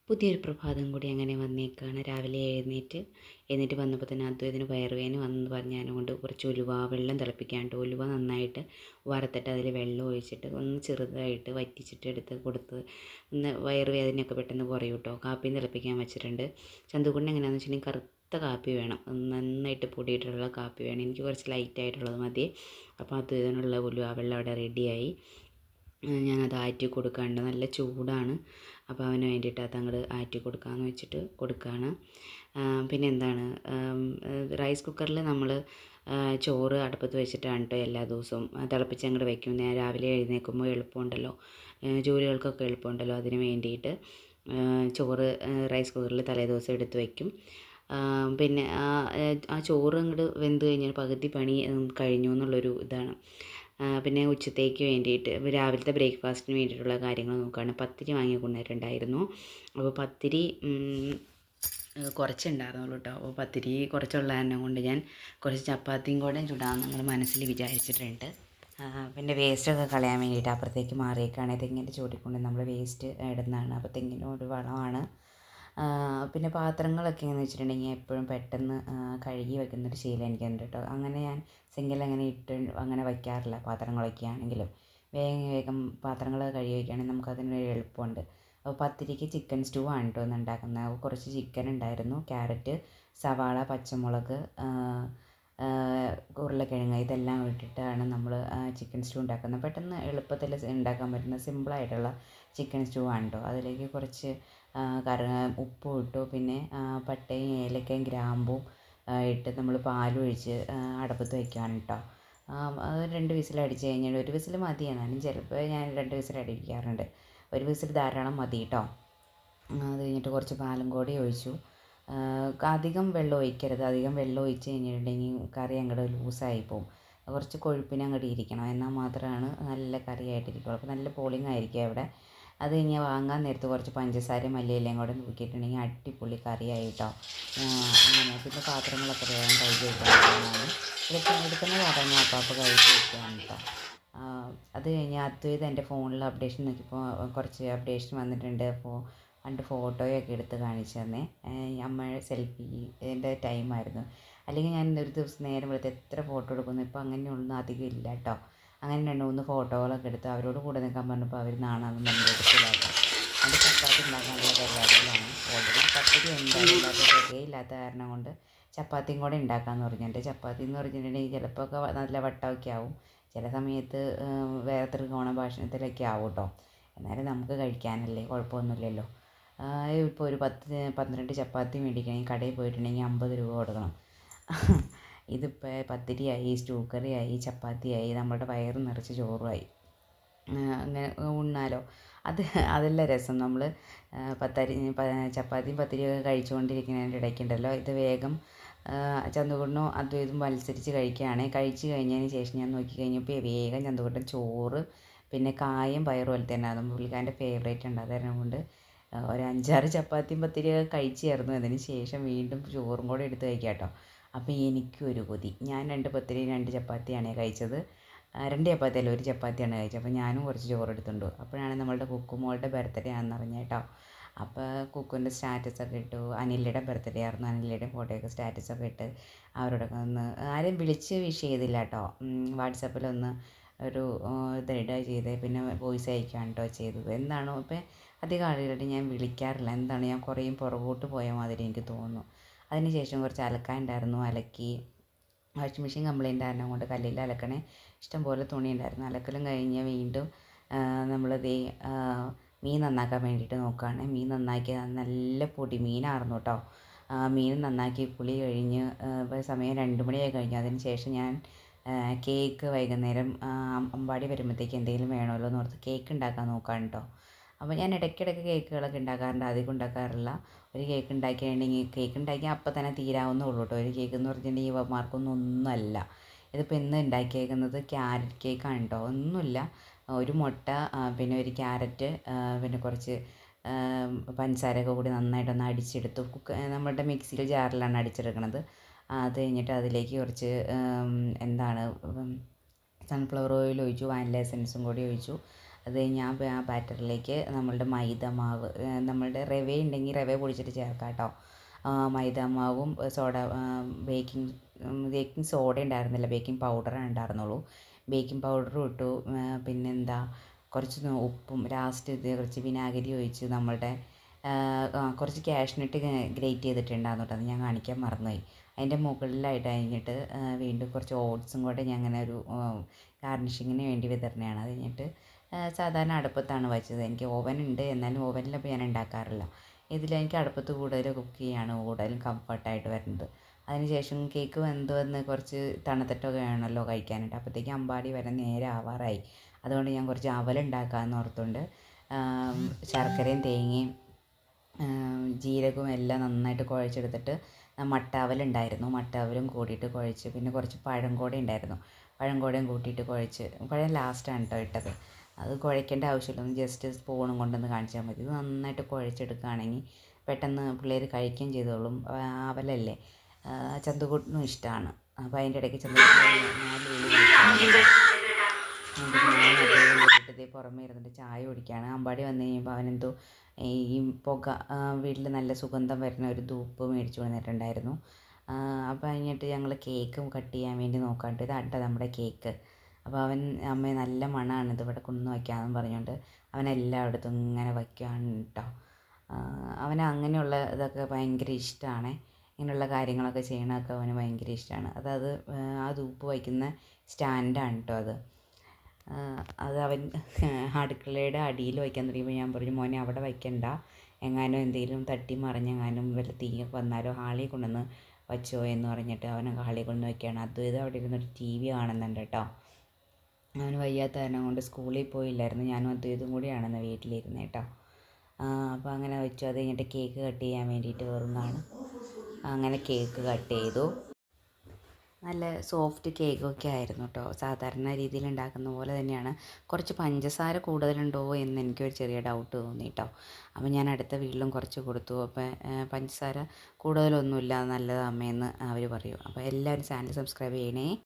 പുതിയൊരു പ്രഭാതം കൂടി അങ്ങനെ വന്നേക്കാണ്. രാവിലെ എന്നിട്ട് വന്നപ്പോൾ തന്നെ അദ്വൈതിന് വയറുവേദന വന്നെന്ന് പറഞ്ഞ് കൊണ്ട് കുറച്ച് വെള്ളം തിളപ്പിക്കാണ്ട് ഉലുവ നന്നായിട്ട് വറുത്തിട്ട് അതിൽ വെള്ളം ഒഴിച്ചിട്ട് ഒന്ന് ചെറുതായിട്ട് വറ്റിച്ചിട്ട് എടുത്ത് കൊടുത്ത് ഒന്ന് വയറുവേദനയൊക്കെ പെട്ടെന്ന് കുറയും കേട്ടോ. കാപ്പിയും തിളപ്പിക്കാൻ വെച്ചിട്ടുണ്ട്. ചന്തുക്കുണ്ണി എങ്ങനെയാണെന്ന് വെച്ചിട്ടുണ്ടെങ്കിൽ കറുത്ത കാപ്പി വേണം, നന്നായിട്ട് പൊടിയിട്ടുള്ള കാപ്പി വേണം. എനിക്ക് കുറച്ച് ലൈറ്റായിട്ടുള്ളത് മതി. അപ്പോൾ അദ്വൈതിനുള്ള ഉലുവ വെള്ളം അവിടെ റെഡിയായി. ഞാനത് ആറ്റി കൊടുക്കാനുണ്ട്. നല്ല ചൂടാണ്. അപ്പോൾ അവന് വേണ്ടിയിട്ട് അതങ്ങോട്ട് ആറ്റി കൊടുക്കാമെന്ന് വെച്ചിട്ട് കൊടുക്കുകയാണ്. പിന്നെ എന്താണ്, റൈസ് കുക്കറിൽ നമ്മൾ ചോറ് അടുപ്പത്ത് വെച്ചിട്ടാണ് കേട്ടോ എല്ലാ ദിവസവും തിളപ്പിച്ച് അങ്ങോട്ട് വയ്ക്കും. ഞാൻ രാവിലെ എഴുന്നേൽക്കുമ്പോൾ എളുപ്പമുണ്ടല്ലോ, ജോലികൾക്കൊക്കെ എളുപ്പമുണ്ടല്ലോ, അതിന് വേണ്ടിയിട്ട് ചോറ് റൈസ് കുക്കറിൽ തലേദിവസം എടുത്ത് വയ്ക്കും. പിന്നെ ആ ചോറ് അങ്ങോട്ട് വെന്ത് കഴിഞ്ഞാൽ പകുതി പണി കഴിഞ്ഞു എന്നുള്ളൊരു ഇതാണ്. പിന്നെ ഉച്ചത്തേക്ക് വേണ്ടിയിട്ട് രാവിലത്തെ ബ്രേക്ക്ഫാസ്റ്റിന് വേണ്ടിയിട്ടുള്ള കാര്യങ്ങൾ നോക്കുകയാണ്. പത്തിരി വാങ്ങി കൊണ്ടുവന്നിട്ടുണ്ടായിരുന്നു. അപ്പോൾ പത്തിരി കുറച്ചുണ്ടായിരുന്നുള്ളൂ കേട്ടോ. അപ്പോൾ പത്തിരി കുറച്ചുള്ള കാരണം കൊണ്ട് ഞാൻ കുറച്ച് ചപ്പാത്തിയും കൂടെ ചുടാമെന്ന് ഞങ്ങൾ മനസ്സിൽ വിചാരിച്ചിട്ടുണ്ട്. പിന്നെ വേസ്റ്റൊക്കെ കളയാൻ വേണ്ടിയിട്ട് അപ്പുറത്തേക്ക് മാറിയേക്കാണ്. തെങ്ങിൻ്റെ ചൂടിക്കൊണ്ട് നമ്മൾ വേസ്റ്റ് ഇടുന്നതാണ്. അപ്പോൾ തെങ്ങിനോട് വളമാണ്. പിന്നെ പാത്രങ്ങളൊക്കെ എന്ന് വെച്ചിട്ടുണ്ടെങ്കിൽ എപ്പോഴും പെട്ടെന്ന് കഴുകി വെക്കുന്നൊരു ശീലം എനിക്കുണ്ട് കേട്ടോ. അങ്ങനെ ഞാൻ സിങ്കിൽ അങ്ങനെ ഇട്ട് അങ്ങനെ വയ്ക്കാറില്ല. പാത്രങ്ങളൊക്കെ ആണെങ്കിലും വേഗം വേഗം പാത്രങ്ങൾ കഴുകി വയ്ക്കുകയാണെങ്കിൽ നമുക്കതിനൊരു എളുപ്പമുണ്ട്. അപ്പോൾ പത്തിരിക്ക് ചിക്കൻ സ്റ്റൂ ആണ് കേട്ടോ ഒന്ന് ഉണ്ടാക്കുന്നത്. കുറച്ച് ചിക്കൻ ഉണ്ടായിരുന്നു, ക്യാരറ്റ്, സവാള, പച്ചമുളക്, ഉരുളക്കിഴങ്ങ് ഇതെല്ലാം ഇട്ടിട്ടാണ് നമ്മൾ ചിക്കൻ സ്റ്റൂ ഉണ്ടാക്കുന്നത്. പെട്ടെന്ന് എളുപ്പത്തിൽ ഉണ്ടാക്കാൻ പറ്റുന്ന സിമ്പിളായിട്ടുള്ള ചിക്കൻ സ്റ്റൂ ആണ് കേട്ടോ. അതിലേക്ക് കുറച്ച് ഉപ്പും ഇട്ടു. പിന്നെ പട്ടയും ഏലക്കയും ഗ്രാമ്പും ഇട്ട് നമ്മൾ പാലൊഴിച്ച് അടുപ്പത്ത് വയ്ക്കുകയാണ് കേട്ടോ. അത് 2 വിസിൽ അടിച്ച് കഴിഞ്ഞാൽ, ഒരു വിസിൽ മതി. എന്നാലും ചിലപ്പോൾ ഞാൻ 2 വിസിൽ അടിക്കാറുണ്ട്. ഒരു വിസിൽ ധാരാളം മതി കേട്ടോ. അത് കഴിഞ്ഞിട്ട് കുറച്ച് പാലും കൂടി ഒഴിച്ചു. അധികം വെള്ളം ഒഴിക്കരുത്. അധികം വെള്ളം ഒഴിച്ച് കഴിഞ്ഞിട്ടുണ്ടെങ്കിൽ കറി അങ്ങോട്ട് ലൂസായി പോകും. കുറച്ച് കൊഴുപ്പിന് അങ്ങോട്ട് ഇരിക്കണം, എന്നാൽ മാത്രമാണ് നല്ല കറിയായിട്ടിരിക്കുള്ളൂ. അപ്പോൾ നല്ല പോളിംഗ് ആയിരിക്കും അവിടെ. അത് കഴിഞ്ഞ് വാങ്ങാൻ നേരത്ത് കുറച്ച് പഞ്ചസാരയും മല്ലിയിലയും കൂടെ നോക്കിയിട്ടുണ്ടെങ്കിൽ അടിപൊളി കറിയായി കേട്ടോ. അങ്ങനെ പിന്നെ പാത്രങ്ങളൊക്കെ വേഗം കഴുകി വയ്ക്കാനാണ്. ഇതൊക്കെ എടുക്കുന്ന പാത്രങ്ങൾ അപ്പോൾ കഴുകി വയ്ക്കുകയാണ് കേട്ടോ. അത് കഴിഞ്ഞ് അദ്വൈത് എൻ്റെ ഫോണിൽ അപ്ഡേഷൻ നോക്കിയപ്പോൾ കുറച്ച് അപ്ഡേഷൻ വന്നിട്ടുണ്ട്. അപ്പോൾ പണ്ട് ഫോട്ടോയൊക്കെ എടുത്ത് കാണിച്ചു തന്നെ. അമ്മ സെൽഫീൻ്റെ ടൈമായിരുന്നു. അല്ലെങ്കിൽ ഞാൻ ഒരു ദിവസം നേരം വെളുത്ത് എത്ര ഫോട്ടോ എടുക്കുന്നു. ഇപ്പോൾ അങ്ങനെയൊന്നും അധികം ഇല്ല കേട്ടോ. അങ്ങനെ 2-3 ഫോട്ടോകളൊക്കെ എടുത്ത് അവരോട് കൂടെ നിൽക്കാൻ പറഞ്ഞപ്പോൾ അവർ നാണാന്ന് പറഞ്ഞ് എടുത്തില്ലാട്ടോ. അത് ചപ്പാത്തി ഉണ്ടാക്കാനുള്ള പരിപാടികളാണ്. ഓൾറെഡി പത്തിരി എന്തായാലും അത് തികയില്ലാത്ത കാരണം കൊണ്ട് ചപ്പാത്തിയും കൂടെ ഉണ്ടാക്കാമെന്ന് പറഞ്ഞു. എൻ്റെ ചപ്പാത്തി എന്ന് പറഞ്ഞിട്ടുണ്ടെങ്കിൽ ചിലപ്പോൾ ഒക്കെ നല്ല വട്ടമൊക്കെ ആവും, ചില സമയത്ത് വേറെ ത്രികോണ ഭാഷണത്തിലൊക്കെ ആവും കേട്ടോ. എന്നാലും നമുക്ക് കഴിക്കാനല്ലേ, കുഴപ്പമൊന്നുമില്ലല്ലോ. ഇപ്പോൾ ഒരു 10-12 ചപ്പാത്തി മേടിക്കണമെങ്കിൽ കടയിൽ പോയിട്ടുണ്ടെങ്കിൽ 50 രൂപ കൊടുക്കണം. ഇതിപ്പോൾ പത്തിരിയായി, സ്റ്റൂ കറിയായി, ചപ്പാത്തിയായി, നമ്മുടെ വയറ് നിറച്ച് ചോറുമായി. അങ്ങനെ ഉണ്ണാലോ. അതല്ല രസം. നമ്മൾ ചപ്പാത്തിയും പത്തിരിയൊക്കെ കഴിച്ചുകൊണ്ടിരിക്കുന്നതിൻ്റെ ഇടയ്ക്കുണ്ടല്ലോ, ഇത് വേഗം ചന്തുകുട്ടനും അദ്വൈതും മത്സരിച്ച് കഴിക്കുകയാണ്. കഴിച്ച് കഴിഞ്ഞതിന് ശേഷം ഞാൻ നോക്കി കഴിഞ്ഞപ്പോൾ വേഗം ചന്തുകുട്ടൻ ചോറ് പിന്നെ കായും പയറും പോലെ തന്നെ അതും പുള്ളിക്കാരൻ്റെ ഫേവറേറ്റ് ഉണ്ട്. അതുകാരണം കൊണ്ട് ഒരു 5-6 ചപ്പാത്തിയും പത്തിരിയൊക്കെ കഴിച്ചായിരുന്നു. അതിന് ശേഷം വീണ്ടും ചോറും കൂടെ എടുത്ത് കഴിക്കാം കേട്ടോ. അപ്പോൾ എനിക്കും ഒരു കൊതി. ഞാൻ 2 പത്തിരിയും 2 ചപ്പാത്തിയാണ് കഴിച്ചത്. 2 ചപ്പാത്തി അല്ല, 1 ചപ്പാത്തിയാണ് കഴിച്ചത്. അപ്പോൾ ഞാനും കുറച്ച് ചോറ് എടുത്തുകൊണ്ട്. അപ്പോഴാണ് നമ്മളുടെ കുക്കുമോളുടെ ബർത്ത്ഡേ ആണെന്ന് അറിഞ്ഞത് കേട്ടോ. അപ്പോൾ കുക്കുവിൻ്റെ സ്റ്റാറ്റസൊക്കെ ഇട്ടു. അനിലയുടെ ബർത്ത്ഡേ ആയിരുന്നു. അനിലയുടെ ഫോട്ടോയൊക്കെ സ്റ്റാറ്റസൊക്കെ ഇട്ട് അവരോടൊക്കെ ഒന്ന് ആരെയും വിളിച്ച് വിഷ് ചെയ്തില്ല കേട്ടോ. വാട്സാപ്പിലൊന്ന് ഒരു ഇത് ഇടുക ചെയ്ത് പിന്നെ വോയിസ് അയക്കുകയാണ് കേട്ടോ ചെയ്തത്. എന്താണോ ഇപ്പോൾ അധികം ആളുകളായിട്ട് ഞാൻ വിളിക്കാറില്ല. എന്താണ്, ഞാൻ കുറേ പുറകോട്ട് പോയ മാതിരി എനിക്ക് തോന്നുന്നു. അതിന് ശേഷം കുറച്ച് അലക്കാനുണ്ടായിരുന്നു, അലക്കി. വാഷിംഗ് മെഷീൻ കംപ്ലൈൻ്റ് ആയിരുന്നു കൊണ്ട് കല്ലിൽ അലക്കണേ. ഇഷ്ടംപോലെ തുണി ഉണ്ടായിരുന്നു. അലക്കലും കഴിഞ്ഞ് വീണ്ടും നമ്മളിത് മീൻ നന്നാക്കാൻ വേണ്ടിയിട്ട് നോക്കുകയാണ്. മീൻ നന്നാക്കി നല്ല പൊടി മീനായിരുന്നു കേട്ടോ. മീൻ നന്നാക്കി കുളി കഴിഞ്ഞ് ഇപ്പോൾ സമയം 2 മണിയായി കഴിഞ്ഞു. അതിന് ശേഷം ഞാൻ കേക്ക് വൈകുന്നേരം അമ്പാടി വരുമ്പോഴത്തേക്ക് എന്തെങ്കിലും വേണമല്ലോ എന്ന് ഓർത്ത് കേക്ക് ഉണ്ടാക്കാൻ നോക്കുകയാണ് കേട്ടോ. അപ്പോൾ ഞാൻ ഇടയ്ക്കിടയ്ക്ക് കേക്കുകളൊക്കെ ഉണ്ടാക്കാറുണ്ട്, അധികം ഉണ്ടാക്കാറില്ല. ഒരു കേക്ക് ഉണ്ടാക്കിയിട്ടുണ്ടെങ്കിൽ കേക്ക് ഉണ്ടാക്കിയാൽ അപ്പം തന്നെ തീരാവുന്നുള്ളൂ കേട്ടോ. ഒരു കേക്ക് എന്ന് പറഞ്ഞിട്ടുണ്ടെങ്കിൽ ഇവന്മാർക്കൊന്നും ഒന്നുമല്ല. ഇതിപ്പോൾ ഇന്ന് ഉണ്ടാക്കിയേക്കുന്നത് ക്യാരറ്റ് കേക്കാണ് കേട്ടോ. ഒന്നുമില്ല, ഒരു മുട്ട, പിന്നെ ഒരു ക്യാരറ്റ്, പിന്നെ കുറച്ച് പഞ്ചസാരയൊക്കെ കൂടി നന്നായിട്ടൊന്ന് അടിച്ചെടുത്തു. നമ്മുടെ മിക്സിയിൽ ജാറിലാണ് അടിച്ചെടുക്കണത്. അത് കഴിഞ്ഞിട്ട് അതിലേക്ക് കുറച്ച് എന്താണ് സൺഫ്ലവർ ഓയിൽ ഒഴിച്ചു, വാനില എസൻസും കൂടി ഒഴിച്ചു. അത് ഞാൻ ആ ബാറ്ററിലേക്ക് നമ്മളുടെ മൈദ മാവ്, നമ്മളുടെ റവ ഉണ്ടെങ്കിൽ റവ പൊടിച്ചിട്ട് ചേർക്കാം കേട്ടോ. മൈദ മാവും ബേക്കിംഗ് ബേക്കിംഗ് സോഡ ഉണ്ടായിരുന്നില്ല, ബേക്കിംഗ് പൗഡറേ ഉണ്ടായിരുന്നുള്ളൂ. ബേക്കിംഗ് പൗഡറും ഇട്ടു. പിന്നെന്താ, കുറച്ച് ഉപ്പും, ലാസ്റ്റ് ഇത് കുറച്ച് വിനാഗിരി ഒഴിച്ച് നമ്മളുടെ കുറച്ച് കാഷ്നട്ട് ഗ്രേറ്റ് ചെയ്തിട്ടുണ്ടായിരുന്നു കേട്ടോ, അത് ഞാൻ കാണിക്കാൻ മറന്നുപോയി. അതിൻ്റെ മുകളിലായിട്ട് കഴിഞ്ഞിട്ട് വീണ്ടും കുറച്ച് ഓട്സും കൂടെ ഞാൻ അങ്ങനെ ഒരു ഗാർണിഷിങ്ങിന് വേണ്ടി വിതരണയാണ്. അത് കഴിഞ്ഞിട്ട് സാധാരണ അടുപ്പത്താണ് വെച്ചത്. എനിക്ക് ഓവൻ ഉണ്ട്, എന്നാലും ഓവനിലപ്പോൾ ഞാൻ ഉണ്ടാക്കാറില്ല. ഇതിലെനിക്ക് അടുപ്പത്ത് കൂടുതൽ കുക്ക് ചെയ്യാണ് കൂടുതലും കംഫർട്ടായിട്ട് വരുന്നത്. അതിനുശേഷം കേക്ക് വെന്ത് വന്ന് കുറച്ച് തണുത്തിട്ടൊക്കെ വേണമല്ലോ കഴിക്കാനായിട്ട്. അപ്പോഴത്തേക്ക് അമ്പാടി വരെ നേരെ ആവാറായി. അതുകൊണ്ട് ഞാൻ കുറച്ച് അവലുണ്ടാക്കാമെന്ന് ഓർത്തുകൊണ്ട് ശർക്കരയും തേങ്ങയും ജീരകവും എല്ലാം നന്നായിട്ട് കുഴച്ചെടുത്തിട്ട് മട്ട അവലുണ്ടായിരുന്നു, മട്ട അവലും കൂടിയിട്ട് കുഴച്ച്, പിന്നെ കുറച്ച് പഴം കൂടെ ഉണ്ടായിരുന്നു, പഴം കൂടെയും കൂട്ടിയിട്ട് കുഴച്ച്, പഴം ലാസ്റ്റാണ് കേട്ടോ ഇട്ടത്. അത് കുഴക്കേണ്ട ആവശ്യമില്ല, ഒന്ന് ജസ്റ്റ് സ്പൂണും കൊണ്ടൊന്ന് കാണിച്ചാൽ മതി. ഇത് നന്നായിട്ട് കുഴച്ചെടുക്കുകയാണെങ്കിൽ പെട്ടെന്ന് പിള്ളേർ കഴിക്കുകയും ചെയ്തോളും. അവലല്ലേ, ചന്തുകൂട്ടിനും ഇഷ്ടമാണ്. അപ്പോൾ അതിൻ്റെ ഇടയ്ക്ക് ചന്തുകൂട്ടിട്ട് പുറമേ ഇരുന്നിട്ട് ചായ കുടിക്കുകയാണ്. അമ്പാടി വന്നു കഴിയുമ്പോൾ അവനെന്തോ ഈ പുക, വീട്ടിൽ നല്ല സുഗന്ധം വരുന്ന ഒരു ധൂപ്പ് മേടിച്ചു വന്നിട്ടുണ്ടായിരുന്നു. അപ്പോൾ കഴിഞ്ഞിട്ട് ഞങ്ങൾ കേക്കും കട്ട് ചെയ്യാൻ വേണ്ടി നോക്കാണ്ട്, ഇതാട്ടോ നമ്മുടെ കേക്ക്. അപ്പോൾ അവൻ അമ്മ നല്ല മണമാണ്, ഇത് ഇവിടെ കൊണ്ടു വയ്ക്കാമെന്ന് പറഞ്ഞുകൊണ്ട് അവൻ എല്ലായിടത്തും ഇങ്ങനെ വയ്ക്കുകയാണ് കേട്ടോ. അവന് അങ്ങനെയുള്ള ഇതൊക്കെ ഭയങ്കര ഇഷ്ടമാണ്, ഇങ്ങനെയുള്ള കാര്യങ്ങളൊക്കെ ചെയ്യണതൊക്കെ അവന് ഭയങ്കര ഇഷ്ടമാണ്. അത് ആ ധൂപ്പ് വയ്ക്കുന്ന സ്റ്റാൻഡാണ് കേട്ടോ അത്. അത് അവൻ അടുക്കളയുടെ അടിയിൽ വയ്ക്കാൻ തുടങ്ങിയപ്പോൾ ഞാൻ പറഞ്ഞു, മോനെ അവിടെ വയ്ക്കണ്ട, എങ്ങാനും എന്തെങ്കിലും തട്ടി മറിഞ്ഞെങ്ങാനും വല്ല തീയൊക്കെ വന്നാലോ ഹാളിൽ കൊണ്ടുവന്ന് വച്ചോ എന്ന് പറഞ്ഞിട്ട് അവനെ ഹാളിൽ കൊണ്ടുവന്ന് വയ്ക്കുകയാണ്. അതും അവിടെ ഇരുന്നൊരു TV കാണുന്നുണ്ട് കേട്ടോ. അവന് വയ്യാത്ത കാരണം കൊണ്ട് സ്കൂളിൽ പോയില്ലായിരുന്നു, ഞാനും ഇതും കൂടിയാണെന്ന് വീട്ടിലിരുന്ന് കേട്ടോ. അപ്പോൾ അങ്ങനെ വെച്ചു. അത് കഴിഞ്ഞിട്ട് കേക്ക് കട്ട് ചെയ്യാൻ വേണ്ടിയിട്ട് വെറുങ്ങാണ്. അങ്ങനെ കേക്ക് കട്ട് ചെയ്തു. നല്ല സോഫ്റ്റ് കേക്കൊക്കെ ആയിരുന്നു കേട്ടോ, സാധാരണ രീതിയിൽ ഉണ്ടാക്കുന്ന പോലെ തന്നെയാണ്. കുറച്ച് പഞ്ചസാര കൂടുതലുണ്ടോ എന്ന് എനിക്കൊരു ചെറിയ ഡൗട്ട് തോന്നി കേട്ടോ. അപ്പോൾ ഞാൻ അടുത്ത വീട്ടിലും കുറച്ച് കൊടുത്തു. അപ്പോൾ പഞ്ചസാര കൂടുതലൊന്നുമില്ല, നല്ലത് അമ്മയെന്ന് അവർ പറയും. അപ്പോൾ എല്ലാവരും ചാനൽ സബ്സ്ക്രൈബ് ചെയ്യണേ.